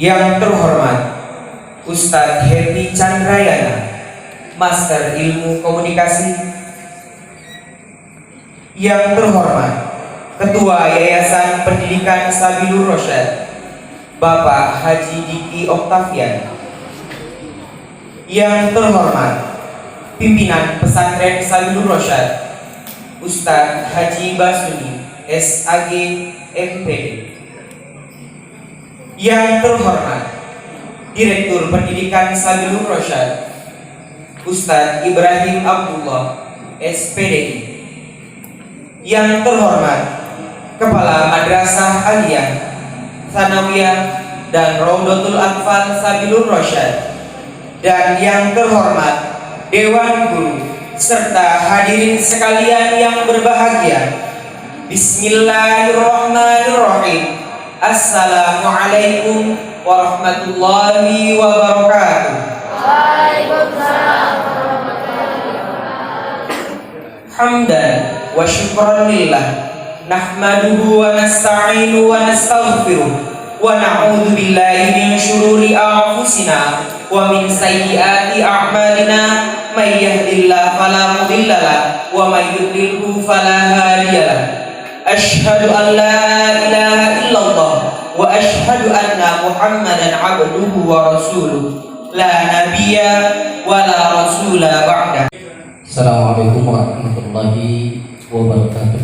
Yang terhormat Ustadz Happy Chandrayana, Master Ilmu Komunikasi. Yang terhormat Ketua Yayasan Pendidikan Sabilur Rasyad, Bapak Haji Diki Oktavian. Yang terhormat Pimpinan Pesantren Sabilur Rasyad, Ustadz Haji Basuni SAG MPD. Yang terhormat Direktur Pendidikan Sabilur Rasyad, Ustadz Ibrahim Abdullah SPDI. Yang terhormat Kepala Madrasah Aliyah, Tsanawiyah dan Raudatul Atfal Sabilur Rasyad. Dan yang terhormat Dewan Guru serta hadirin sekalian yang berbahagia. Bismillahirrahmanirrahim. Assalamualaikum warahmatullahi wabarakatuh. Waalaikumsalam warahmatullahi wabarakatuh. Hamdan wa syukran lillah, nahmaduhu wa nasta'inu wa nastaghfiruh, wa na'udzu billahi min syururi anfusina wa min sayyiati a'malina. May yahdihillahu fala mudilla lahu wa may yudlilhu fala hadiya lahu. Asyhadu an la ilaha illallah wa asyhadu anna Muhammadan abduhu wa rasuluh, la nabiyya wa la rasula ba'da. Assalamualaikum warahmatullahi wabarakatuh.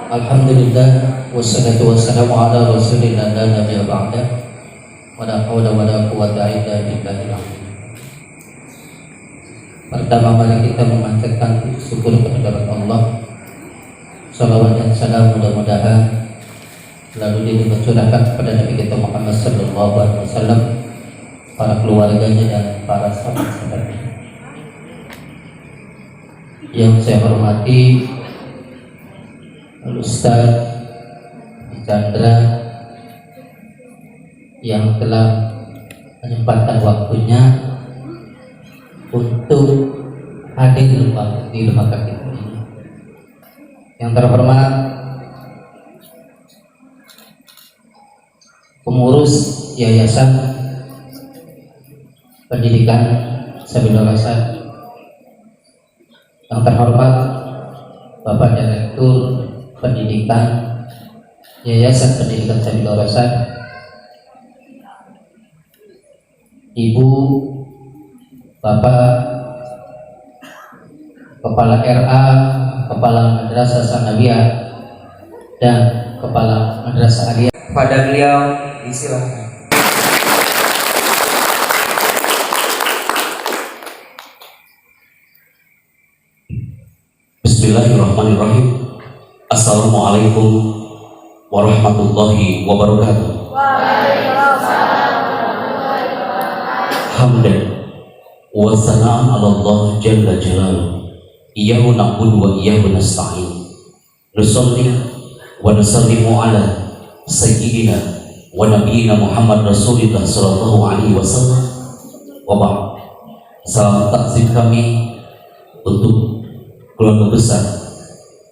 Alhamdulillah wassalatu wassalamu ala rasulillah la nabiyya ba'da, wa la hawla wa la quwwata illa billahil azim. Pertama kali kita memanjatkan syukur kepada Allah. Salawat dan salam mudah-mudahan lalu dicurahkan kepada Nabi kita Muhammad sallallahu alaihi wasallam, para keluarganya dan para sahabat-sahabatnya. Yang saya hormati Ustaz Chandra yang telah menyempatkan waktunya untuk hadir di lembaga kita ini. Yang terhormat pengurus Yayasan Pendidikan Sabilur Rasyad, yang terhormat Bapak Direktur Pendidikan Yayasan Pendidikan Sabilur Rasyad, Ibu Bapak Kepala RA, Kepala Madrasah Tsanawiyah dan Kepala Madrasah Aliyah. Pada beliau disilakan. Bismillahirrahmanirrahim. Assalamualaikum warahmatullahi wabarakatuh. Waalaikumsalam warahmatullahi wabarakatuh. Hamdan wa sana'an 'ala Allah jalla jalaluhu. Iyyahu na'budu wa iyyahu nasta'in. Nusalli wa nusallimu ala sayyidina wa nabiyyina Muhammad Rasulullah sallallahu alaihi wasallam. Wa ba'd. Salam takzim kami untuk keluarga besar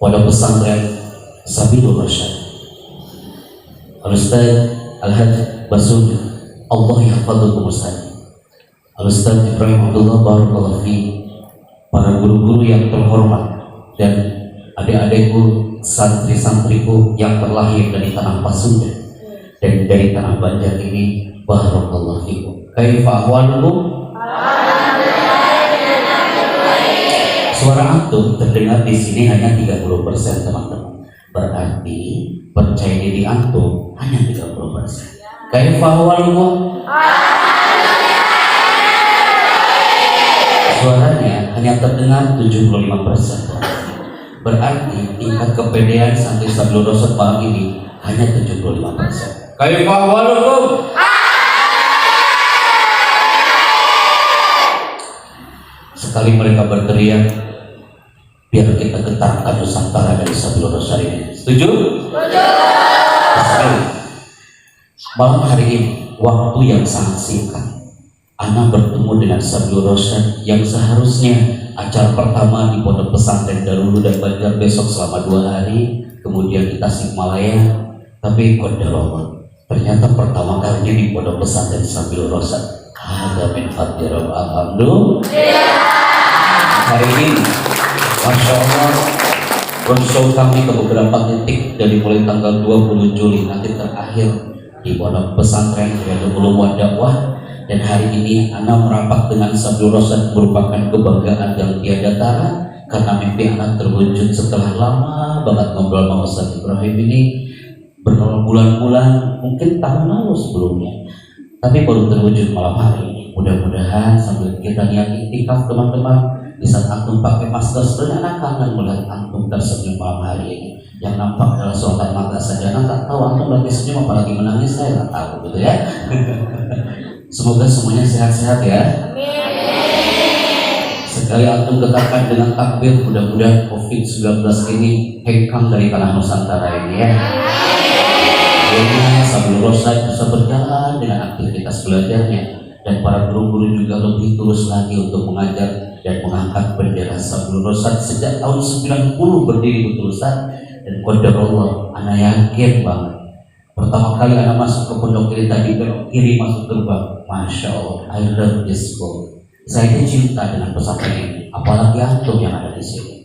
Pondok Pesantren Sabilur Rasyad, Al-Ustaz Al-Hajj Basuni, Allah yahfadhuhu Ustaz, Al-Ustaz Ibrahim Abdullah barakallahu fi, para guru-guru yang terhormat dan adik-adikku, santri-santriku yang terlahir dari tanah Pasundan dan dari tanah Banjar ini, barakallahu fikum. Kaifa ahwalukum? Suara antum terdengar di sini hanya 30%, teman-teman. Berarti percaya diri antum hanya 30%. Kaifa ahwalukum? Suaranya hanya terdengar 75%. Berarti tingkat kepedean santri Sabilur Rasyad malam ini hanya 75%. Kaifa ahwalukum? Sekali mereka berteriak, biar kita getarkan Nusantara dari Sabilur Rasyad ini. Setuju? Setuju. Malam hari ini, waktu yang sangat singkat, Ana bertemu dengan Sabilur Rasyad yang seharusnya acara pertama di Pondok Pesantren Darulu dan Banjar besok selama 2 hari, kemudian di Tasikmalaya, tapi qadarullah Ternyata pertama kalinya di pondok pesantren Sabil Rosyad ada min fadli Rabb. Alhamdulillah. Hari ini Masya Allah roadshow kami ke beberapa titik dari mulai tanggal 20 Juli nanti terakhir di pondok pesantren Riyadul Ulum Dakwah. Dan hari ini Ana merapat dengan Sabil Rosyad merupakan kebanggaan yang tiada tara karena mimpi anak terwujud setelah lama banget ngobrol sama Ustaz Ibrahim ini berbulan-bulan, mungkin tahun lalu sebelumnya, tapi baru terwujud malam hari ini. Mudah-mudahan sambil kita niat iktikaf teman-teman, di saat antum pakai masker sebenarnya anak kangen melihat antum tersenyum malam hari ini. Yang nampak adalah sorot mata saja, anak tak tahu antum lagi senyum apalagi menangis, saya tak tahu gitu ya. Semoga semuanya sehat-sehat ya. Sekali antum dekatkan dengan takbir, mudah-mudahan COVID-19 ini hengkang dari tanah Nusantara ini ya. Akhirnya Sabil Rosyad bisa berjalan dengan aktivitas belajarnya, dan para guru-guru juga lebih tulus lagi untuk mengajar dan mengangkat bendera Sabil Rosyad sejak tahun 90 berdiri betul Ustaz. Dan qadarullah, ana yakin banget pertama kali ana masuk ke pondok ini tadi belok kiri masuk gerbang, Masya Allah, I love this school. Saya cinta dengan pesantren ini, apalagi antum yang ada di sini.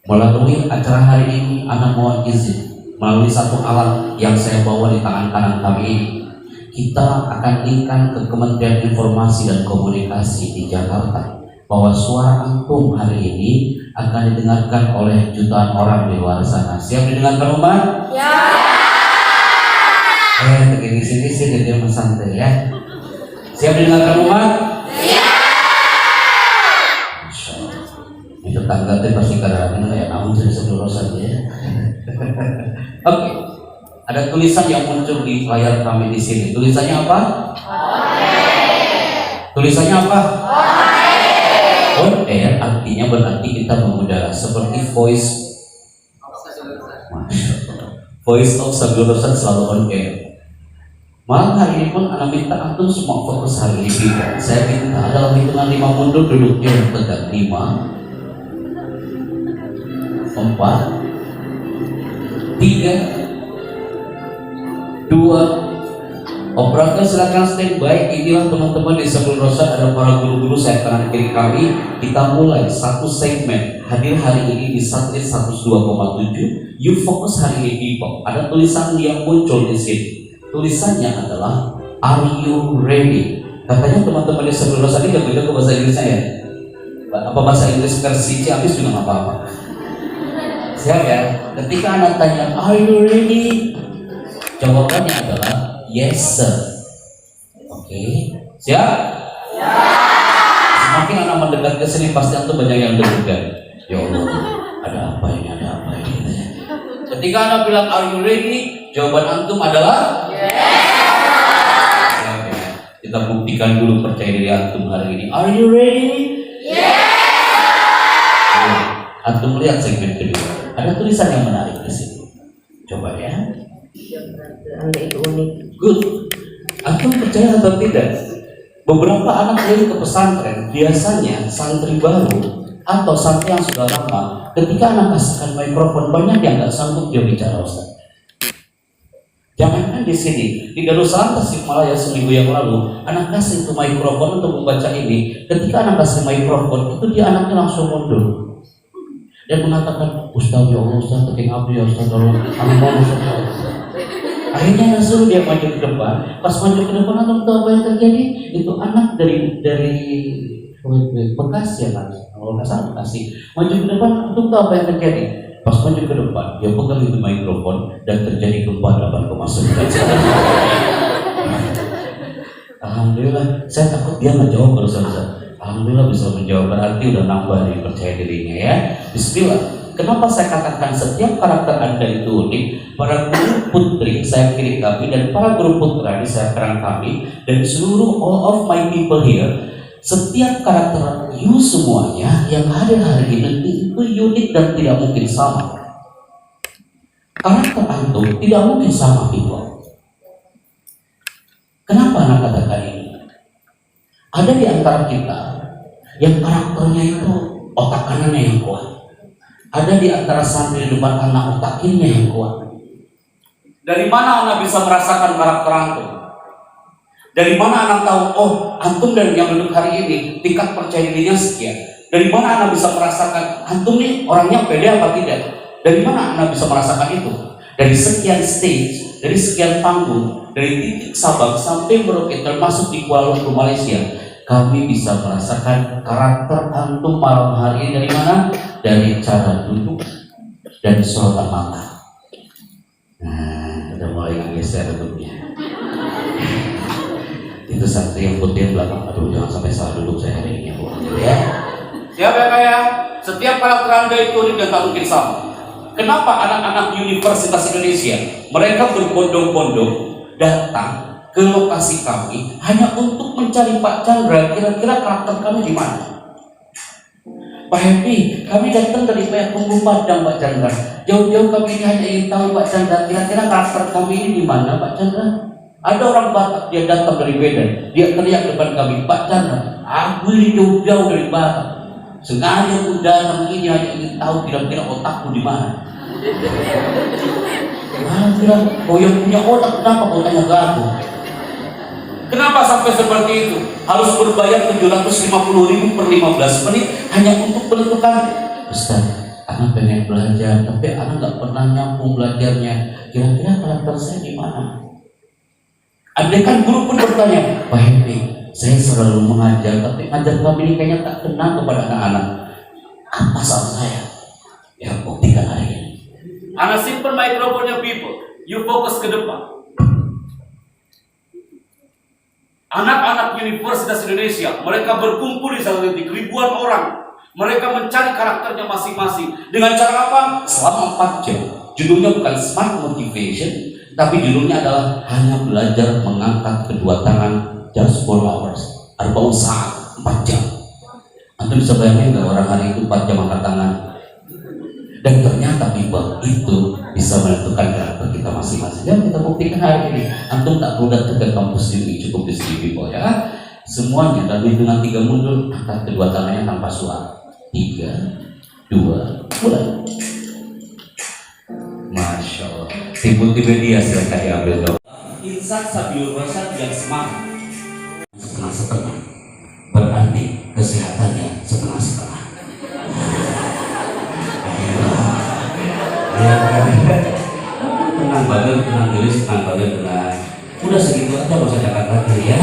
Melalui acara hari ini, ana mohon izin melalui satu alat yang saya bawa di tangan kanan kami ini, kita akan linkkan ke Kementerian Informasi dan Komunikasi di Jakarta bahwa suara antum hari ini akan didengarkan oleh jutaan orang di luar sana. Siap didengarkan umat? Ya. Begini sini dia santai ya. Siap didengarkan umat? Ya. Masya Allah. Ini tetangga itu pasti kadang-kadang ya, namun jadi sebelum saja ya. Oke, ada tulisan yang muncul di layar kami di sini. Tulisannya apa? Tulisannya apa? On air artinya berarti kita mengudara seperti voice. Voice of Sabil Rosyad selalu on air. Malam hari ini pun anak minta antum semua fokus hari ini kita. Saya minta dalam hitungan 5 mundur duduknya yang tegak. 5 4 3 2 operator silakan standby. Inilah teman-teman di Sabil Rosyad, ada para guru-guru saya kanan kiri kami. Kita mulai satu segmen hadir hari ini di Satelit 102,7. You fokus hari ini people. Ada tulisan yang muncul di sini. Tulisannya adalah Are you ready? Katanya teman-teman di Sabil Rosyad ini gak beda ke bahasa Inggris saya. Apa bahasa Inggris versi habis juga nggak apa-apa. Siap ya? Ketika anak tanya, are you ready? Jawabannya adalah yes sir. Oke, siap? Ya. Semakin anak mendekat ke sini pasti antum banyak yang deg-degan. Ya Allah, ada apa ini? Ada apa ini? Ketika anak bilang are you ready? Jawaban antum adalah yes. Siap ya? Kita buktikan dulu percaya diri antum hari ini. Are you ready? Yes. Antum lihat segmen kedua. Ada tulisan yang menarik di situ. Coba ya. Anda itu unik. Good. Antum percaya atau tidak? Beberapa anak yang ke pesantren biasanya santri baru atau santri yang sudah lama, ketika anak kasihkan mikrofon banyak yang nggak sanggup dia bicara Ustaz. Jangankan di sini, di Darussalam Tasikmalaya seminggu yang lalu, anak kasih itu mikrofon untuk membaca ini. Ketika anak kasih mikrofon itu dia anaknya langsung mundur. Dan mengatakan, Ustaz ya Allah, Ustaz teking abdi ya Ustaz, tolong anak Ustaz. Akhirnya suruh dia maju ke depan. Pas maju ke depan, antum tahu apa yang terjadi? Itu anak dari Bekasi ya kan? Kalau nggak salah Bekasi. Maju ke depan, antum tahu apa yang terjadi? Pas maju ke depan, dia pegang itu mikrofon dan terjadi gempa 8,9. Alhamdulillah, saya takut dia nggak jawab kalau saya. Alhamdulillah bisa menjawab, berarti udah nambah nih percaya dirinya ya. Bismillah. Kenapa saya katakan setiap karakter Anda itu unik? Para guru putri saya kiri kami dan para guru putra di saya kanan kami dan seluruh all of my people here, setiap karakter you semuanya yang hadir hari ini itu unik dan tidak mungkin sama. Karakter antum tidak mungkin sama people. Kenapa anak katakan ini? Ada di antara kita yang karakternya itu otak kanannya yang kuat. Ada di antara santri di depan anak otak kirinya yang kuat. Dari mana anak bisa merasakan karakter antum? Dari mana anak tahu, oh antum dan yang duduk hari ini tingkat percaya dirinya sekian? Dari mana anak bisa merasakan antum nih orangnya pede apa tidak? Dari mana anak bisa merasakan itu? Dari sekian stage, dari sekian panggung, dari titik Sabang sampai Merauke termasuk di Kuala Lumpur Malaysia, kami bisa merasakan karakter antum malam hari ini dari mana? Dari cara duduk dan sorotan mata. Nah, udah mulai ngegeser duduknya. Itu satu yang putih belakang. Aduh, jangan sampai salah duduk saya hari ini ya. Siapa ya? Setiap karakter Anda itu unik dan tak mungkin sama. Kenapa anak-anak Universitas Indonesia mereka berbondong-bondong datang ke lokasi kami hanya untuk mencari Pak Chandra? Kira-kira karakter kami di mana? Pak Happy, kami datang dari Payakumbuh Padang, Pak Chandra. Jauh-jauh kami ini hanya ingin tahu Pak Chandra, kira-kira karakter kami ini di mana, Pak Chandra? Ada orang Batak, dia datang dari Medan, dia teriak depan kami, Pak Chandra, aku ini jauh-jauh dari Batak. Sengaja aku datang ini hanya ingin tahu kira-kira otakku di mana. Kira kau yang punya otak, kenapa kau tanya ke aku? Kenapa sampai seperti itu? Harus berbayar 750.000 per 15 menit hanya untuk menentukan, Ustaz, anak pengen belajar, tapi anak nggak pernah nyambung belajarnya. Kira-kira karakter saya di mana? Andai kan guru pun bertanya, Pak Henry, saya selalu mengajar, tapi ngajar kami ini kayaknya tak kena kepada anak-anak. Apa salah saya? Ya, buktikan hari ini. Anak simpen mikrofonnya people, you fokus ke depan. Anak-anak Universitas Indonesia, mereka berkumpul di satu titik, ribuan orang. Mereka mencari karakternya masing-masing. Dengan cara apa? Selama 4 jam. Judulnya bukan Smart Motivation, tapi judulnya adalah hanya belajar mengangkat kedua tangan just 4 hours. 40 saat, 4 jam. Anda bisa bayangin nggak orang hari itu 4 jam angkat tangan? Dan ternyata people itu bisa menentukan karakter kita masing-masing. Dan kita buktikan hari ini. Antum tak perlu datang ke kampus ini, cukup di sini people ya. Semuanya dalam hitungan 3 mundur, angkat kedua tangannya tanpa suara. 3, 2, mulai. Masya Allah. Tim multimedia silakan diambil dong. Insan Sabiul Rasyad yang semangat setengah-setengah, berarti kesehatannya setengah-setengah. Tenang banget, tenang dulu, tenang banget, tenang. Udah segitu aja, gak usah jangan lagi ya.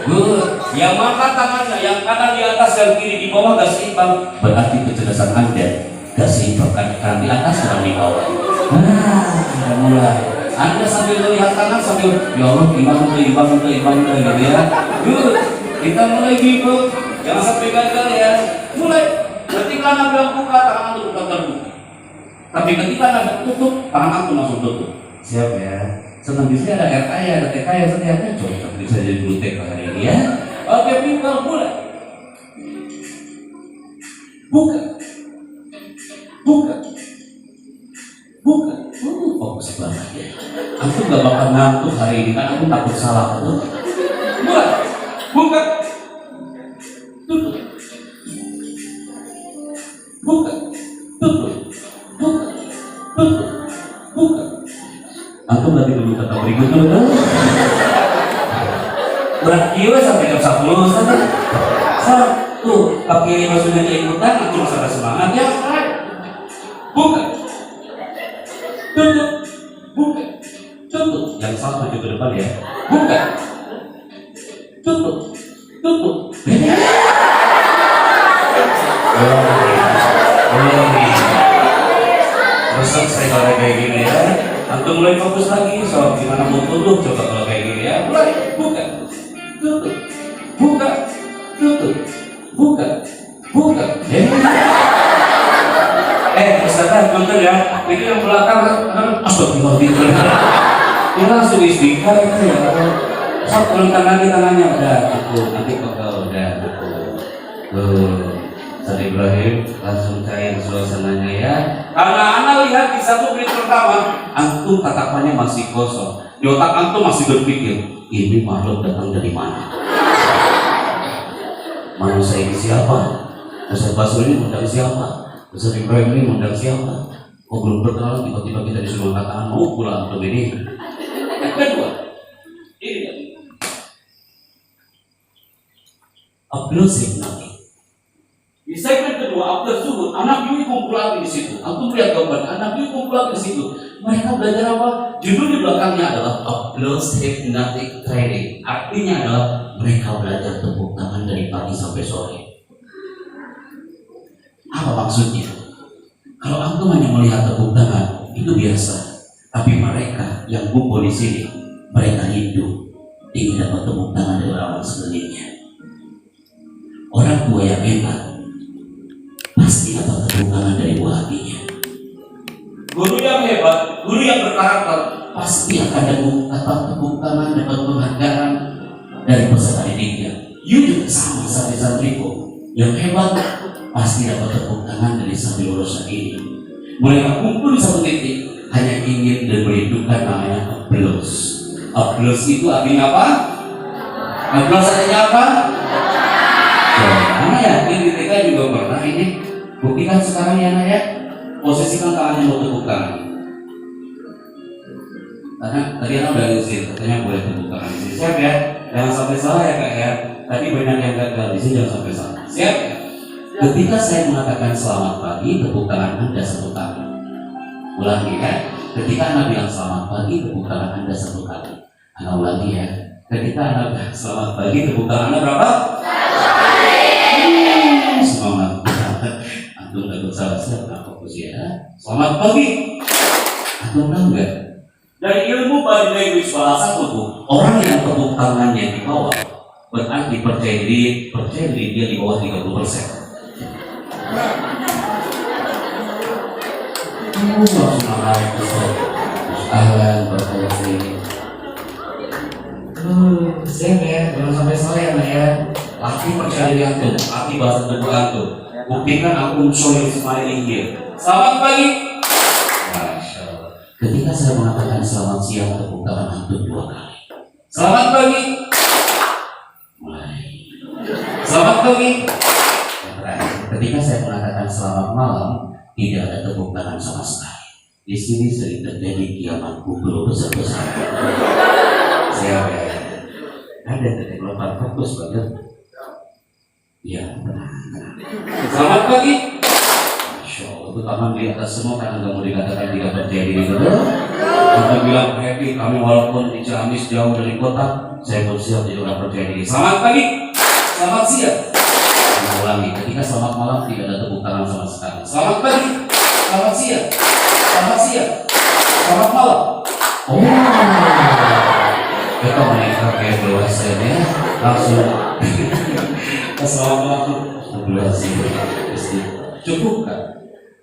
Good. Yang angkat tangannya, yang kanan di atas, yang kiri di bawah gak seimbang, berarti kecerdasan Anda gak seimbang, kan di atas dan di bawah. Nah, mulai. Anda sambil melihat kanan sambil, ya Allah, imbang gitu ya. Good. Kita mulai gitu, jangan sampai gagal ya. Mulai. Ketika Anda bilang buka, tangan itu bukan terbuka. Tapi ketika Anda tutup, tangan aku langsung tutup. Siap ya. Senang di sini ada RK ya, ada TK ya, setiapnya cocok bisa jadi dulu TK hari ini ya. Oke, people mulai. Buka. Buka. Buka. Fokus banget ya. Aku gak bakal ngantuk hari ini kan aku takut salah. Mulai. Buka. Tutup. Buka. Tutup. Buka. Tutup. Buka. Antum nanti dulu kata berikutnya kan? Berakhirnya sampai jam 10 saja. Satu, kaki ini sudah ikutan, antum sampai semangat ya. Buka. Tutup. Buka. Tutup. Yang satu maju ke depan ya. Buka. Tutup. Tutup. Terus saya kalau kayak gini ya. Antum mulai fokus lagi, so gimana mau tutup coba kalau kayak gini ya. Mulai, buka, tutup, buka, tutup, buka, buka. Ustaz, bentar ya. Ini yang belakang kan astagfirullah. Ini langsung istighfar itu ya. So turunkan lagi tangannya udah itu nanti kok udah tuh. Ustaz Ibrahim langsung cair suasananya ya. Anak-anak lihat di 1 menit pertama, antum tatapannya masih kosong. Di otak antum masih berpikir, ini makhluk datang dari mana? Manusia ini siapa? Ustaz Basri ini undang siapa? Ustaz Ibrahim ini undang siapa? Oh belum berkenalan tiba-tiba kita disuruh angkat tangan mau pulang atau ini. Yang kedua, ini upload hipnotik. Di segmen kedua, upload suhud, anak Yui kumpul lagi di situ. Antum lihat gambar, anak Yui kumpul lagi di situ. Mereka belajar apa? Judul di belakangnya adalah upload hypnotic training. Artinya adalah mereka belajar tepuk tangan dari pagi sampai sore. Apa maksudnya? Kalau antum hanya melihat tepuk tangan itu biasa, tapi mereka yang kumpul di sini, mereka hidup ingin dapat tepuk tangan dari orang sekelilingnya. Orang tua yang hebat pasti dapat tepuk tangan dari buah hatinya. Guru yang hebat, guru yang berkarakter pasti akan dapat tepuk tangan, dapat penghargaan dari peserta didiknya. You juga sama santri-santriku yang hebat pasti dapat tepuk tangan dari santri lulusan ini. Mereka kumpul di satu titik hanya ingin dan merindukan namanya applause. Applause itu artinya apa? Applause artinya apa? Anak yakin di TK juga pernah ini. Buktikan sekarang ya anak ya. Posisikan tangannya untuk tepuk tangan. Karena tadi anak udah izin, katanya boleh tepuk tangan. Siap ya? Jangan sampai salah ya kak ya. Tadi banyak yang gagal di sini, jangan sampai salah. Siap ya? Ketika saya mengatakan selamat pagi, tepuk tangan Anda satu kali. Ulangi ya. Ketika Anda bilang selamat pagi, tepuk tangan Anda satu kali. Anda ulangi ya. Ketika Anda bilang selamat pagi, tepuk tangan Anda berapa? Semangat. Antum takut salah siapa? Fokus ya. Selamat pagi. Antum tahu nggak? Dari ilmu body language bahasa tubuh, orang yang tepuk tangannya di bawah berarti percaya diri dia di bawah 30%. Langsung naik ke ahlan berkasi. Siap ya, jangan sampai salah ya nak ya. Laki percaya diri antum, laki bahasa tubuh antum. Buktikan aku showing smiling here. Selamat pagi. Masya Allah. Ketika saya mengatakan selamat siang, tepuk tangan antum 2 kali. Selamat pagi. Mulai. Selamat pagi. Ketika saya mengatakan selamat malam, tidak ada tepuk tangan sama sekali. Di sini sering terjadi kiamat kubur besar-besar. Siap ya? Ada teknologi fokus banget. Ya, benar. Selamat pagi. Masya Allah, itu tangan di atas semua karena nggak mau dikatakan tidak percaya diri. Kita bilang happy, kami walaupun di Ciamis jauh dari kota, saya pun siap jadi orang percaya diri. Selamat pagi. Selamat siang. Ulangi, ketika selamat malam tidak ada tepuk tangan sama sekali. Selamat pagi, selamat siang, selamat siang, selamat malam. Oh, kita menikah kayak dewasa ya, langsung. Assalamualaikum. Cukup kan?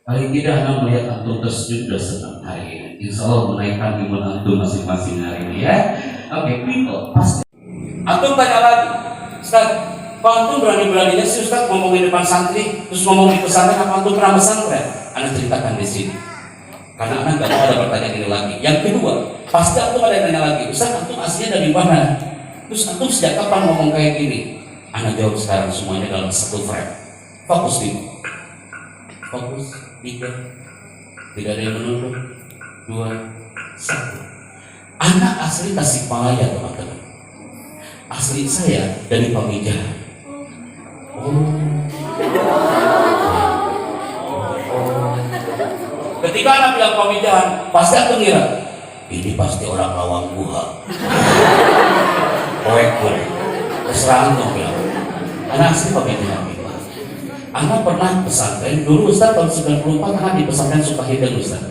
Paling tidak Anda melihat antum tersenyum dan senang hari ini. Insya Allah menaikkan iman antum masing-masing hari ini ya. Oke, people pasti. Antum tanya lagi, Ustaz. Pak antum berani-beraninya sih Ustaz ngomong di depan santri, terus ngomong di pesantren, apa antum pernah pesantren? Anda ceritakan di sini. Karena Anda nggak mau ada pertanyaan ini lagi. Yang kedua, pasti antum ada yang nanya lagi, Ustaz antum aslinya dari mana? Terus antum sejak kapan ngomong kayak gini? Anda jawab sekarang semuanya dalam satu frame. Fokus nih. Fokus. 3. Tidak ada yang menunduk. 2, 1. Anak asli Tasikmalaya teman-teman. Asli saya dari Pamijahan. Ketika anak bilang Pamijahan, pasti aku ngira ini pasti orang Lawang Buha. Poek-poek. Terserah antum bilang. Anak asli Pamijahan. Anak pernah pesantren dulu Ustaz tahun 94 anak di pesantren Sukahidul Ustaz.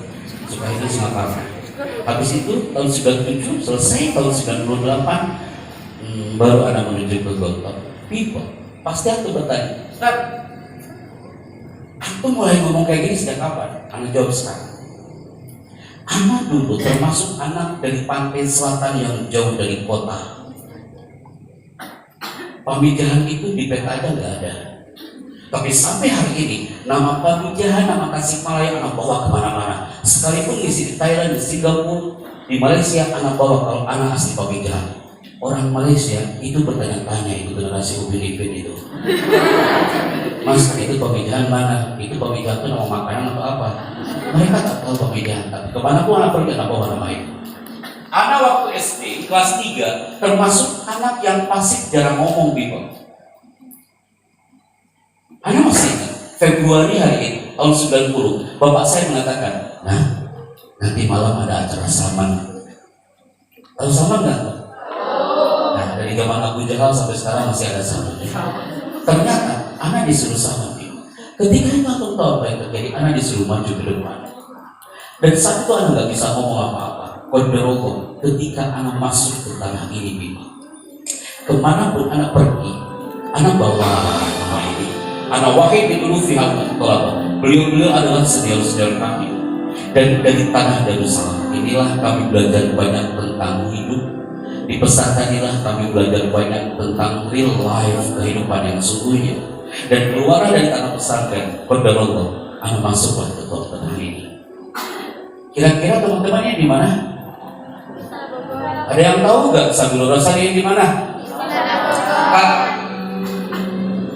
Sukahidul Singapura. Habis itu tahun 97 selesai tahun 98 baru anak menuju ke Gontor. People pasti aku bertanya, Ustaz, aku mulai ngomong kayak gini sejak kapan? Anak jawab sekarang. Anak dulu termasuk anak dari pantai selatan yang jauh dari kota. Pamijahan itu di peta aja nggak ada. Tapi sampai hari ini nama Pamijahan, nama Tasikmalaya anak bawa kemana-mana. Sekalipun di Thailand, di Singapura, di Malaysia anak bawa kalau anak asli Pamijahan. Orang Malaysia itu bertanya-tanya itu generasi Upin Ipin itu. Mas, itu pemijahan mana? Itu pemijahan itu nama makanan atau apa? Mereka tak tahu pemijahan. Tapi kemana pun anak pergi, tak bawa nama itu. Anak waktu SD kelas 3 termasuk anak yang pasif jarang ngomong Bibo. Anak masih ingat Februari hari ini tahun 90 bapak saya mengatakan, nah nanti malam ada acara saman. Tahu saman nggak? Nah dari zaman Abu Jahal sampai sekarang masih ada saman. Ternyata anak disuruh saman. Ketika itu aku tahu apa yang terjadi, anak disuruh maju ke depan. Dan saat itu anak nggak bisa ngomong apa-apa. Konderogo ketika anak masuk ke tanah ini Bima. Kemanapun anak pergi, anak bawa nama ini. Anak wahid itu Lufihat Tolaba. Beliau adalah senior-senior kami. Dan dari tanah Darussalam inilah kami belajar banyak tentang hidup. Di pesantren inilah kami belajar banyak tentang real life kehidupan yang sesungguhnya. Dan keluar dari tanah pesantren, konderogo, anak masuk ke tanah ini. Kira-kira teman-temannya di mana? Ada yang tahu nggak Sabilul Rosani di mana? Pak,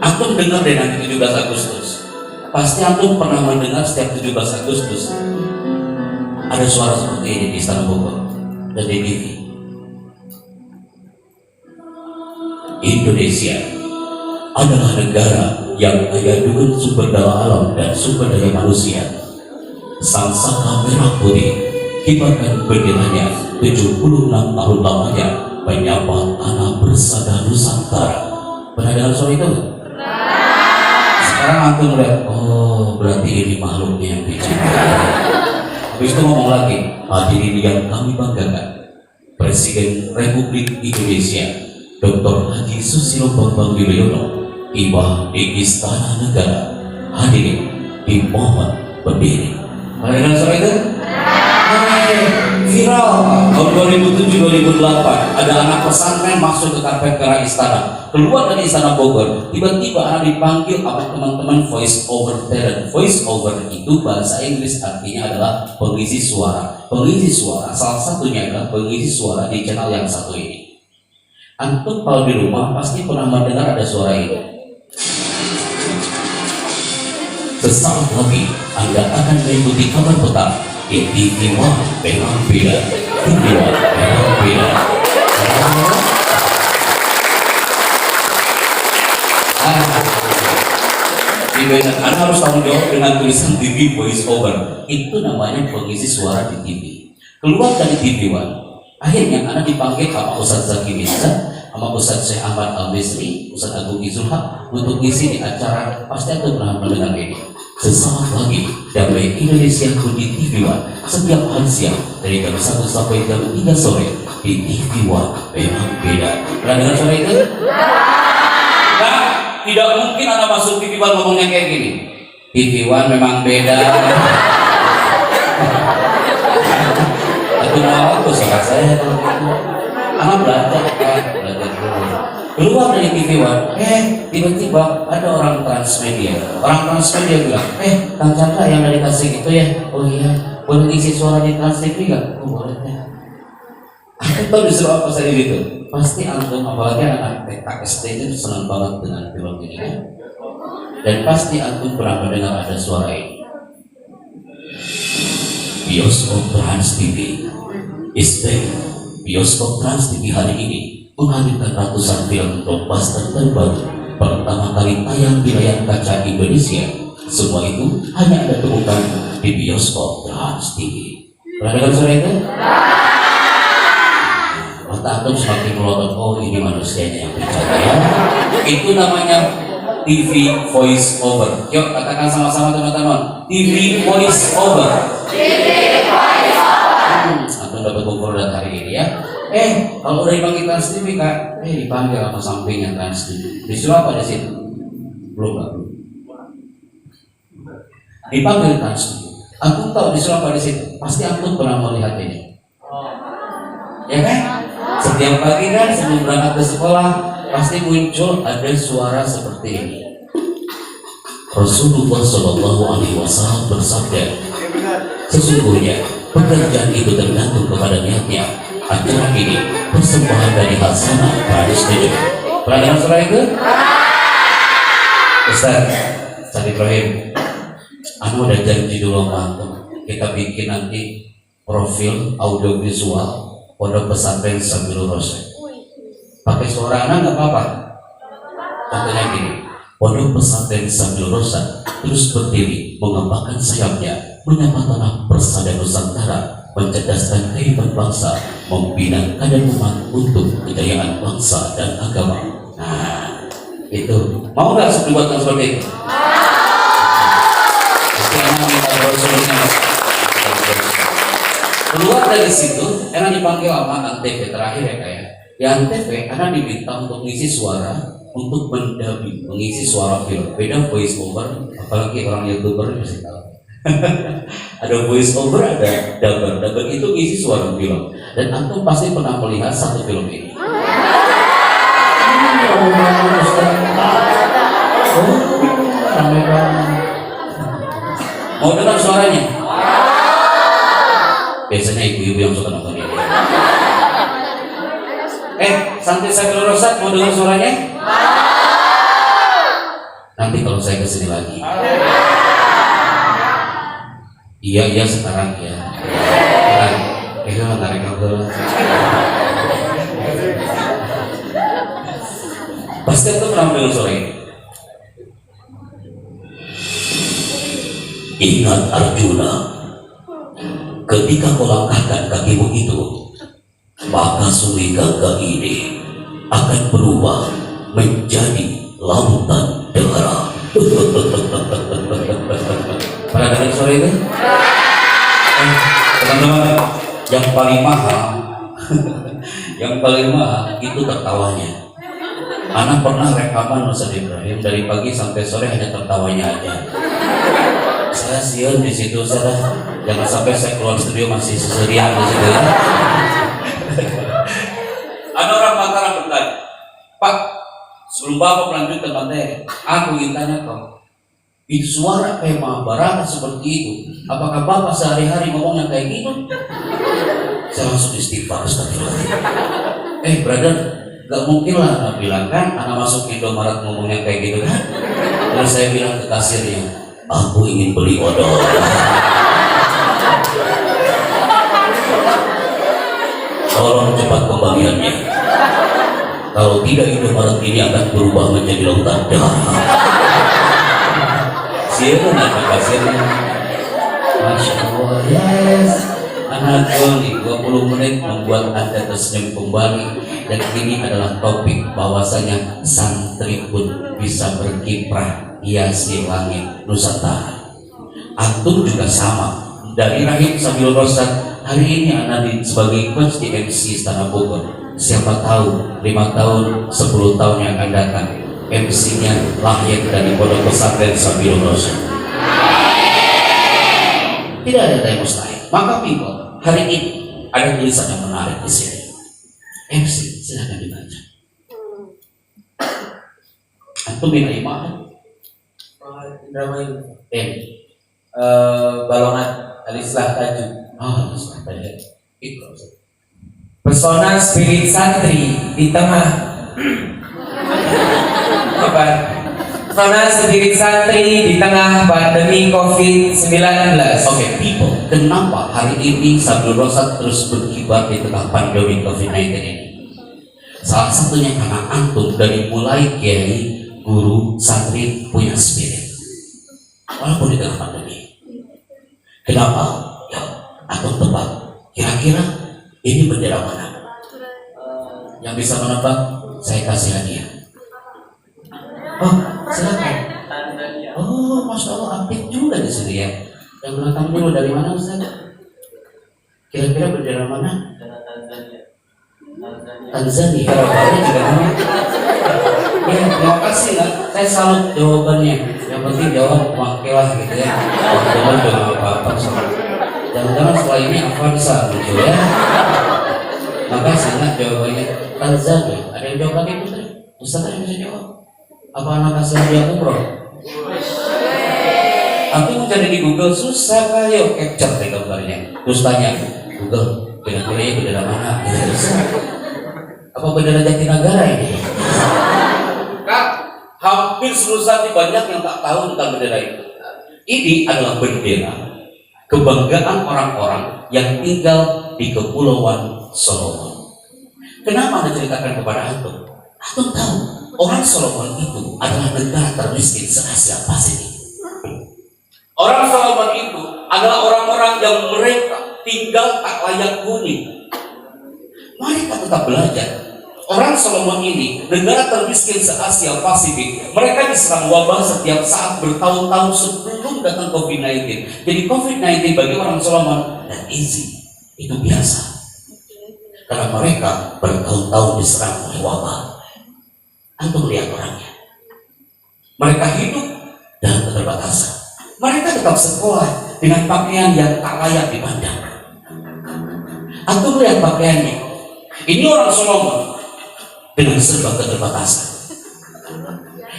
antum dengar deh nanti 17 Agustus. Pasti antum pernah mendengar setiap 17 Agustus ada suara seperti ini di Istana Bogor dan di TV. Indonesia adalah negara yang kaya dengan sumber daya alam dan sumber daya manusia. Sangsaka merah putih kibarkan benderanya 76 tahun lamanya menyapa tanah bersada Nusantara. Pernah dengar soal itu? Sekarang antum lihat, oh berarti ini makhluknya yang bicara. Habis itu ngomong lagi, hadirin yang kami banggakan, Presiden Republik Indonesia Dr. Haji Susilo Bambang Yudhoyono tiba di Istana Negara. Hadirin dimohon berdiri. Pernah dengar soal itu? Viral tahun 2007-2008 ada anak pesantren masuk ke karpet merah istana, keluar dari Istana Bogor, tiba-tiba anak dipanggil sama teman-teman voice over talent. Voice over itu bahasa Inggris artinya adalah pengisi suara. Pengisi suara salah satunya adalah pengisi suara di channel yang satu ini. Antum kalau di rumah pasti pernah mendengar ada suara ini. Sesaat lagi Anda akan mengikuti kabar petang di TV One Memang Beda. TV One Memang Beda. Anda harus tanggung jawab dengan tulisan TV voice over. Itu namanya pengisi suara di TV. Keluar dari TV One, akhirnya Anda dipanggil sama Ustaz Zaki Mirza, sama Ustaz Syekh Ahmad Al-Misri, Ustaz Agung Izulhaq untuk ngisi di acara. Pasti Anda pernah mendengar ini. Sesaat lagi Damai Indonesia di TV One setiap hari siang dari jam 1 sampai jam 3 sore di TV One Memang Beda. Pernah dengar suara itu? Nah, tidak mungkin Anda masuk TV One ngomongnya kayak gini. TV One Memang Beda. Itu mau aku salah saya kalau gitu. Anak belajar dulu. Keluar dari TV One, tiba-tiba ada orang transmedia. Orang transmedia bilang, Kang Chandra yang dari Tasik itu ya? Oh iya, boleh isi suara di Tasik nggak? Oh boleh ya. Atau disuruh apa saya gitu? Pasti antum apalagi anak TK SD itu senang banget dengan film ini kan? Dan pasti antum pernah mendengar ada suara ini. Bioskop Trans TV is back. Bioskop Trans TV hari ini menghadirkan ratusan film blockbuster terbaru pertama kali tayang di layar kaca Indonesia. Semua itu hanya Anda temukan di Bioskop Trans TV. Pernah dengar suara itu? Mata antum semakin melotot. Oh ini manusianya yang bicara ya. Itu namanya TV voice over. Yuk katakan sama-sama teman-teman. TV voice over. TV voice over. Antum dapat buku hari ini ya. Kalau udah dipanggil Trans TV kak, dipanggil sama sampingnya Trans TV. Disuruh apa di situ? Belum kak. Dipanggil Trans TV. Antum tahu disuruh apa di situ? Pasti antum pernah melihat ini. Ya kan? Setiap pagi kan sebelum berangkat ke sekolah pasti muncul ada suara seperti ini. Rasulullah Shallallahu Alaihi Wasallam bersabda, sesungguhnya pekerjaan itu tergantung kepada niatnya. Acara ini persembahan dari Hasanah Trans TV. Pernah dengar suara itu? Ustaz Ibrahim, anu udah janji dulu sama antum, kita bikin nanti profil audiovisual Pondok Pesantren Sabilur Rasyad. Pakai suara anak nggak apa-apa. Contohnya gini, Pondok Pesantren Sabilur Rasyad terus berdiri, mengembangkan sayapnya, menyapa tanah persada Nusantara, mencerdaskan kehidupan bangsa, membina kader umat untuk kejayaan bangsa dan agama. Nah, itu mau nggak dibuatkan seperti itu? Keluar dari situ, enak dipanggil sama Antv terakhir ya kayak. Di Antv, enak diminta untuk mengisi suara, untuk mengisi suara film. Beda voice over, apalagi orang YouTuber pasti tahu. Ada voice over, ada dubber. Dubber itu ngisi suara film. Dan antum pasti pernah melihat satu film ini. Mau dengar suaranya? Biasanya ibu-ibu yang suka nonton ini. Santri Sabilur Rasyad mau dengar suaranya? Nanti kalau saya kesini lagi. Iya sekarang ya. Tarik kabel. Pasti aku pernah dengar suara ini. Ingat Arjuna, ketika kau langkahkan kakimu itu, maka sungai Gangga ini akan berubah menjadi lautan darah. Pernah dengar suara itu? Teman-teman, yang paling mahal itu tertawanya. Anak pernah rekaman Ustaz Ibrahim dari pagi sampai sore hanya tertawanya aja. Saya sian di situ, jangan sampai saya keluar studio masih seserian di situ. Ada orang Mataram bertanya, Pak, sebelum Bapak melanjutkan materi, aku ingin tanya kau, itu suara kayak Mahabharata seperti itu, apakah Bapak sehari-hari ngomongnya kayak gitu? Saya langsung istighfar, astagfirullah. Brother, gak mungkin lah, anak bilang kan, anak masuk Indomaret ngomongnya kayak gitu kan? Terus saya bilang ke kasirnya, aku ingin beli odol. Tolong cepat kembaliannya. Kalau tidak, Indomaret ini akan berubah menjadi lautan darah. Siapa nak kasirnya? Masya Allah, yes. Anak di 20 menit membuat Anda tersenyum kembali. Dan ini adalah topik bahwasanya santri pun bisa berkiprah hiasi langit Nusantara. Antum juga sama. Dari Rahim Sabilur Rasyad, hari ini Anda sebagai coach di MC Istana Bogor. Siapa tahu 5 tahun, 10 tahun yang akan datang, MC-nya lahir dari Pondok Pesantren Sabilur Rasyad. Tidak ada yang mustahil. Maka people, hari ini ada tulisan yang menarik di sini. MC, silakan dibaca. Antum bin Aiman. Balongan Alislah Tajuk. Alislah Tajuk. Pesona spirit santri di tengah. Apa? Pesona spirit santri di tengah pandemi COVID-19. Oke, people, kenapa hari ini Sabilur Rasyad terus berkibar di tengah pandemi COVID-19 ini? Salah satunya karena antum dari mulai kiai, guru, santri punya spirit, walaupun di tengah pandemi. Kenapa? Ya, antum tebak. Kira-kira ini bendera mana? Yang bisa menebak, saya kasih hadiah. Oh, silakan. Oh, Masya Allah, aktif juga di sini ya. Yang belakang dulu dari mana Ustaz? Kira-kira bendera mana? Tanzania. Jawabannya juga mana? Ya, terima kasih lah. Saya salut jawabannya. Yang penting jawab wakilah gitu ya. Jangan jangan apa-apa. Jangan-jangan setelah ini apa bisa muncul ya? Makasih lah jawabannya. Tanzania. Ada yang jawab lagi Putri? Ustaz ada yang bisa jawab? Apa anak kasih hadiah umroh? Aku mau cari di Google susah kayo capture deh gambarnya. Terus tanya Google, kira-kira ya bendera mana? Apa bendera Jatinegara ini? Kak, Hampir seluruh saat banyak yang tak tahu tentang bendera itu. Ini adalah bendera kebanggaan orang-orang yang tinggal di Kepulauan Solomon. Kenapa Anda ceritakan kepada antum? Antum tahu orang Solomon itu adalah negara termiskin se-Asia Pasifik. Orang Solomon itu adalah orang-orang yang mereka tinggal tak layak huni. Mereka tetap belajar. Orang Solomon ini negara termiskin se-Asia Pasifik. Mereka diserang wabah setiap saat bertahun-tahun sebelum datang COVID-19. Jadi COVID-19 bagi orang Solomon dan easy, itu biasa. Karena mereka bertahun-tahun diserang oleh wabah. Antum lihat orangnya. Mereka hidup dalam keterbatasan. Mereka tetap sekolah dengan pakaian yang tak layak dipandang. Antum lihat pakaiannya. Ini orang Solomon dengan serba keterbatasan.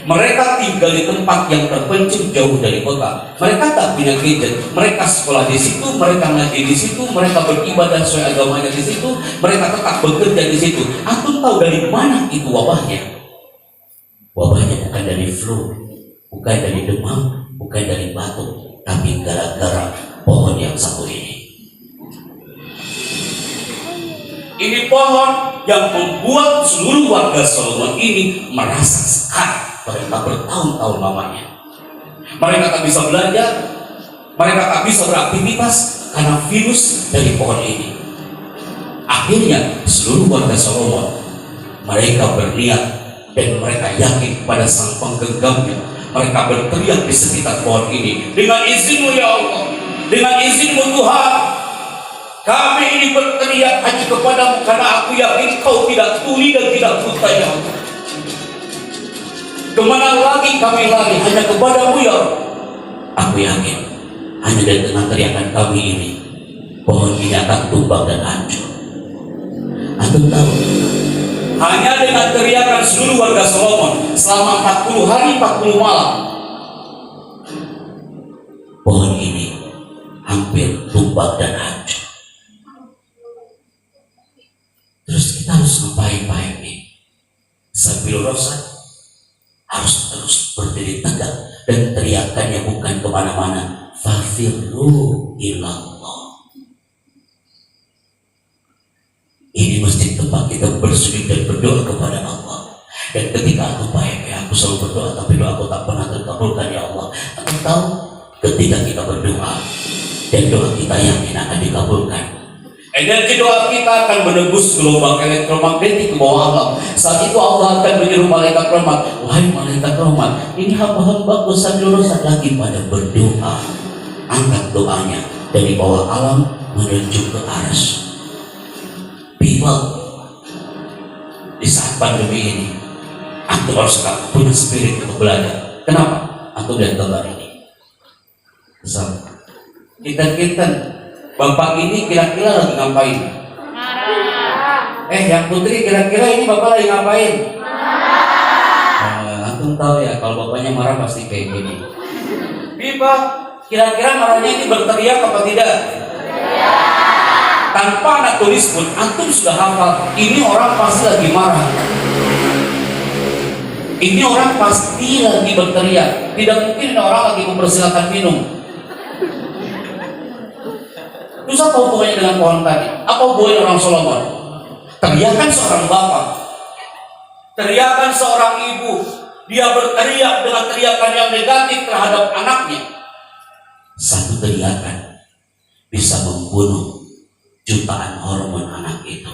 Mereka tinggal di tempat yang terpencil jauh dari kota. Mereka tak punya gadget. Mereka sekolah di situ, mereka ngaji di situ, mereka beribadah sesuai agamanya di situ, mereka tetap bekerja di situ. Antum tahu dari mana itu wabahnya? Wabahnya bukan dari flu, bukan dari demam, bukan dari batuk, tapi gara-gara pohon yang satu ini. Ini pohon yang membuat seluruh warga Solomon ini merasa sekar. Mereka bertahun-tahun lamanya. Mereka tak bisa belajar, mereka tak bisa beraktivitas karena virus dari pohon ini. Akhirnya seluruh warga Solomon mereka berniat dan mereka yakin pada sang penggenggamnya. Mereka berteriak di sekitar pohon ini, dengan izin-Mu ya Allah, dengan izin-Mu Tuhan, kami ini berteriak hanya kepadamu karena aku yakin Kau tidak tuli dan tidak buta ya Allah. Kemana lagi kami lari? Hanya kepadamu ya Allah. Aku yakin hanya dengan teriakan kami ini pohon ini akan tumbang dan hancur. Antum tahu, hanya dengan teriakan seluruh warga Solomon selama 40 hari 40 malam, pohon ini hampir tumbang dan hancur. Terus kita harus ngapain Pak Emi? Sambil Rosad harus terus berdiri tegak dan teriakannya bukan kemana-mana. Fafirru ilallah. Ini masjid tempat kita bersujud dan berdoa kepada Allah. Dan ketika aku Pak Emi, aku selalu berdoa, tapi doaku tak pernah terkabulkan ya Allah. Aku tahu ketika kita berdoa dan doa kita yakin akan dikabulkan, energi doa kita akan menembus gelombang elektromagnetik ke bawah alam. Saat itu Allah akan menyuruh malaikat rahmat, wahai malaikat rahmat, ini hamba-hambaku sambil Rosad lagi pada berdoa. Angkat doanya dari bawah alam menuju ke arsy. People, di saat pandemi ini, antum harus punya spirit untuk belajar. Kenapa? Antum lihat gambar ini. Kita Bapak ini kira-kira lagi ngapain? Yang putri kira-kira ini Bapak lagi ngapain? Antum tahu ya, kalau bapaknya marah pasti kayak gini. Bipa, kira-kira marahnya ini berteriak apa tidak? Tanpa anak tulis pun, antum sudah hafal. Ini orang pasti lagi marah. Ini orang pasti lagi berteriak. Tidak mungkin orang lagi mempersilakan minum. Terus apa hubungannya dengan pohon tadi? Apa hubungannya orang Solomon? Teriakan seorang bapak, teriakan seorang ibu, dia berteriak dengan teriakan yang negatif terhadap anaknya. Satu teriakan bisa membunuh jutaan hormon anak itu.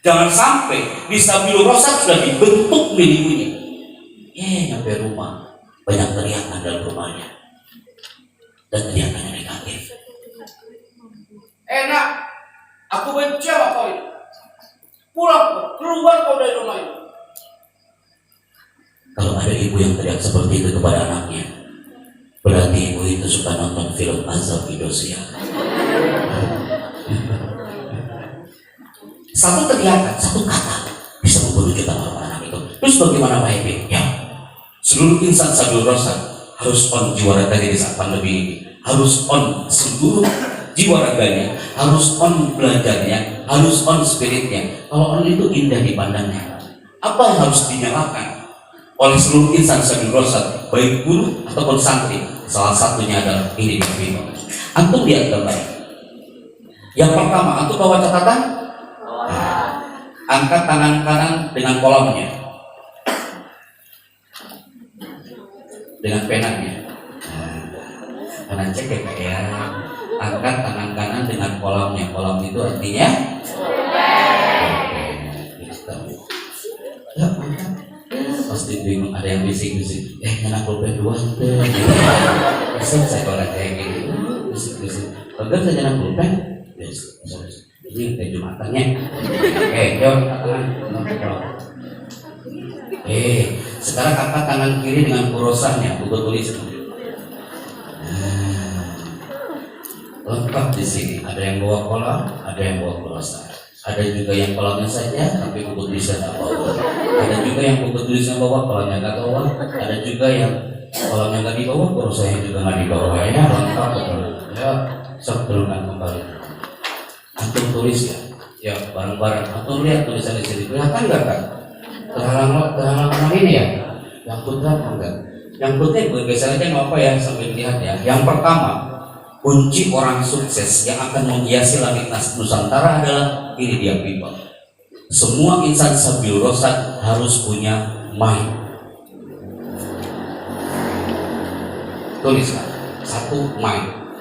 Jangan sampai bisa Bilu Rosad sudah dibentuk miliunya. Nyampe rumah banyak teriakan dalam rumahnya. Dan teriakannya negatif. Enak, aku benci sama kau ini. Pulang, keluar kau dari rumah ini. Kalau ada ibu yang teriak seperti itu kepada anaknya, berarti ibu itu suka nonton film azab Indonesia. Satu teriakan, satu kata bisa membunuh jutaan orang anak itu. Terus bagaimana Pak Emi? Ya, seluruh insan Sabil Rosad harus on jiwa raganya di saat pandemi ini, harus on seluruh jiwa raganya, harus on belajarnya, harus on spiritnya. Kalau on itu indah dipandangnya, Apa yang harus dinyalakan oleh seluruh insan Sabilur Rasyad, baik guru ataupun santri? Salah satunya adalah ini di antum lihat gambar. Yang pertama, antum bawa catatan? Angkat tangan kanan dengan kolamnya, dengan penanya. Kanan cek ya. Angkat tangan kanan dengan kolamnya. Kolam itu artinya ya, pasti bingung, ada yang bisik-bisik, enak pulpen dua tuh. Saya kalau kayak gini, bisik-bisik. Agar saya jangan pulpen, ini kayak jumatannya. Jom tangan. Sekarang angkat tangan kiri dengan kurosannya, buku tulis. Lengkap di sini. Ada yang bawa kolam, ada yang bawa kurosan. Ada juga yang kolamnya saja, tapi buku tulisnya tak bawa. Ada juga yang buku tulisnya bawa, kolamnya nggak bawa. Ada juga yang kolamnya nggak dibawa, kurosannya juga nggak dibawa. Ya lengkap betul. Ya, sebelumkan kembali. Antum tulis ya bareng-bareng. Antum lihat tulisan di sini, kelihatan nggak kan? Terhalang ini ya. Yang putih apa enggak? Yang putih bergeser aja nggak apa ya, sambil lihat ya. Yang pertama, kunci orang sukses yang akan menghiasi langit Nusantara adalah ini dia people. Semua insan Sabilur Rasyad harus punya mind. Tuliskan satu, mind.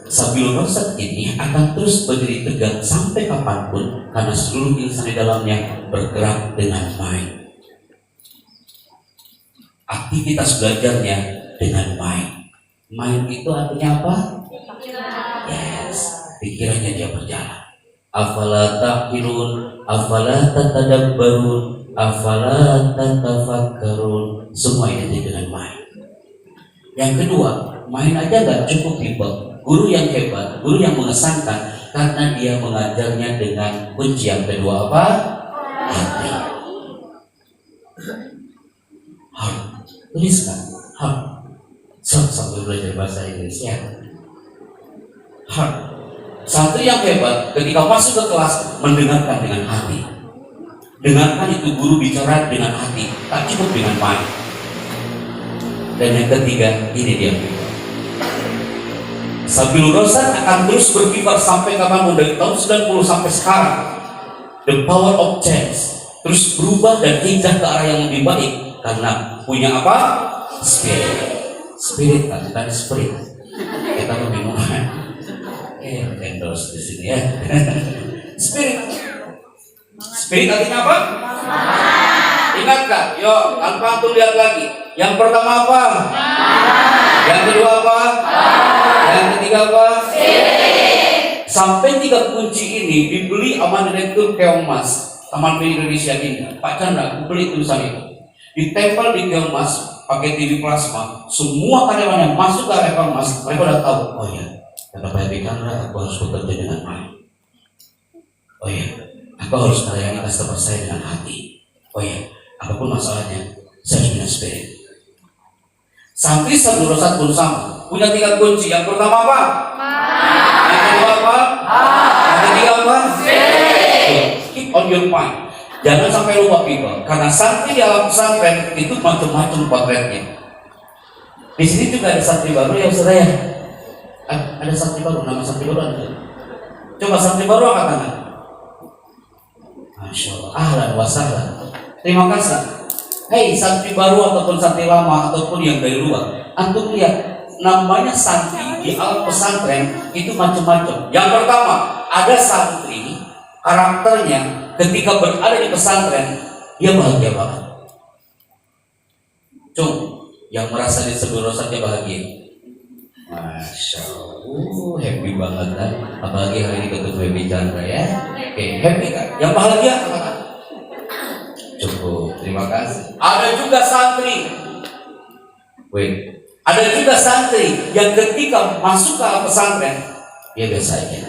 Sabilur Rasyad ini akan terus berdiri tegak sampai kapanpun karena seluruh insan di dalamnya bergerak dengan mind. Aktivitas belajarnya dengan mind. Mind itu artinya apa? Yes, pikirannya dia berjalan. Afala taqilun, afala tatadabbarun, afala tatafakkarun. Semua ini dengan mind. Yang kedua, mind aja nggak cukup people. Guru yang hebat, guru yang mengesankan, karena dia mengajarnya dengan kunci yang kedua apa? Hati. Heart. Tuliskan heart. Sambil belajar bahasa Inggris ya. Heart. Santri yang hebat ketika masuk ke kelas mendengarkan dengan hati. Dengarkan itu guru bicara dengan hati, tak cukup dengan mind. Dan yang ketiga, ini dia. Sabilur Rasyad akan terus berkibar sampai kapanpun, dari tahun 90 sampai sekarang. The power of change terus berubah dan hijrah ke arah yang lebih baik karena punya apa? Spirit kan, bukan spirit. Kita bingung. Endorse di sini ya. Spirit artinya apa? Ingat kan? Yo, tanpa antum lihat lagi. Yang pertama apa? Yang kedua apa? Yang ketiga apa? Sampai 3 kunci ini dibeli sama Direktur Keongmas Taman Mini Indonesia ini. Pak Chandra, aku beli tulisan itu. Ditempel di Keongmas pakai TV plasma. Semua karyawan yang masuk ke area Keongmas, mereka udah tahu. Oh ya, kata Pak Chandra, aku harus bekerja dengan baik. Oh ya, aku harus melayani customer saya dengan hati. Oh ya, apapun masalahnya, saya punya spirit. Santri Sabilur Rasyad pun sama, punya 3 kunci. Yang pertama apa? Yang kedua apa? Yang ketiga apa? Keep on your mind. Jangan sampai lupa people, karena santri di alam pesantren itu macam-macam potretnya. Di sini juga ada santri baru ya saudara ya. Ada santri baru, nama santri baru ada. Coba santri baru angkat tangan. Masya Allah, ahlan wa sahlan. Terima kasih. Hei santri baru ataupun santri lama ataupun yang dari luar, antum lihat namanya santri di alam pesantren itu macam-macam. Yang pertama, ada santri karakternya ketika berada di pesantren dia bahagia banget. Yang merasa di Sabilur Rasyad dia bahagia. Masya Allah, happy banget kan? Apalagi hari ini ketemu Baby Chandra ya. Oke, happy kan? Yang bahagia apa? Cukup, terima kasih. Ada juga santri. Ada juga santri yang ketika masuk ke alam pesantren dia biasa aja.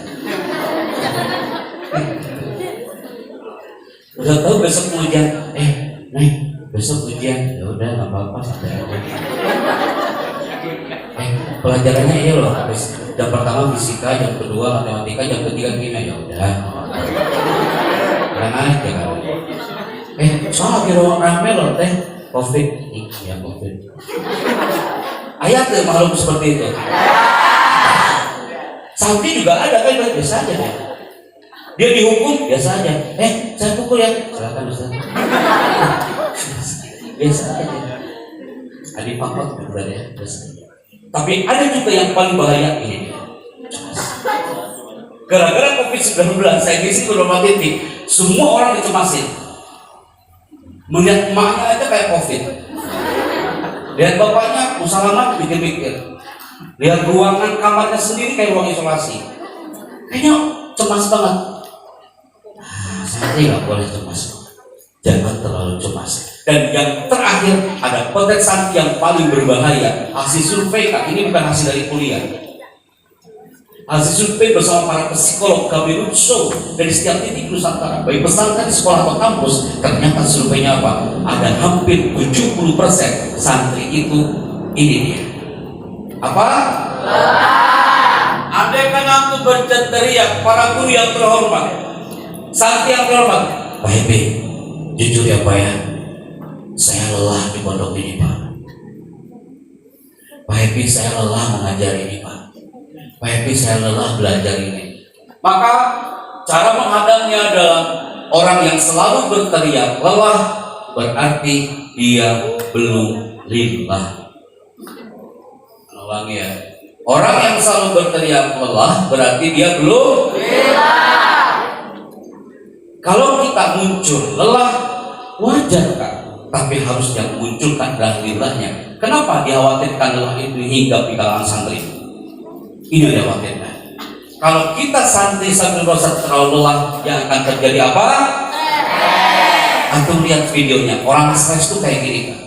Udah tahu besok ujian, besok ujian, ya udah nggak apa-apa santai aja. Pelajarannya iya loh, jam pertama fisika, jam kedua matematika, jam ketiga kimia, ya udah. Karena aja kan. Soal kira rame loh teh COVID, ya COVID. Ayat tuh makhluk seperti itu. Santri juga ada kan biasa aja ya. Dia dihukum biasa aja. Saya pukul ya. Silakan Ustaz. Biasa aja. Adi pakot benar ya. Tapi ada juga yang paling bahaya ini. Gara-gara COVID-19 saya ngisi ke rumah titik, semua orang dicemasin. Melihat emaknya aja kayak COVID. Lihat bapaknya usalaman pikir-pikir. Lihat ruangan kamarnya sendiri kayak ruang isolasi. Kayaknya cemas banget. Saya nggak boleh cemas. Jangan terlalu cemas. Dan yang terakhir ada potret santri yang paling berbahaya. Hasil survei ini bukan hasil dari kuliah. Hasil survei bersama para psikolog kami show dari setiap titik Nusantara, baik pesantren, sekolah atau kampus. Ternyata surveinya apa? Ada hampir 70% santri itu ini dia. Apa? Andai kan aku berteriak, para guru yang terhormat, santri yang terhormat, Pak Hebi, jujur ya Pak ya, saya lelah di pondok ini Pak. Pak Hebi, saya lelah mengajar ini Pak. Pak Hebi, saya lelah belajar ini. Maka cara menghadangnya adalah orang yang selalu berteriak lelah, berarti dia belum lillah. Ulangi ya. Orang yang selalu berteriak lelah berarti dia belum lillah. Kalau kita muncul lelah, wajar kan? Tapi harus yang munculkan adalah lillahnya. Kenapa dikhawatirkan lelah itu hingga di kalangan santri? Ini yang dikhawatirkan. Kalau kita santri sambil merasa terlalu lelah, yang akan terjadi apa? Antum lihat videonya, orang stres itu kayak gini kan?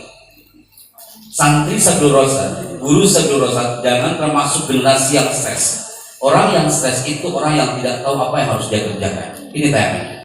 Santri Sabil Rosad, guru Sabil Rosad, jangan termasuk generasi yang stres. Orang yang stres itu orang yang tidak tahu apa yang harus dia kerjakan. Ini tayangnya.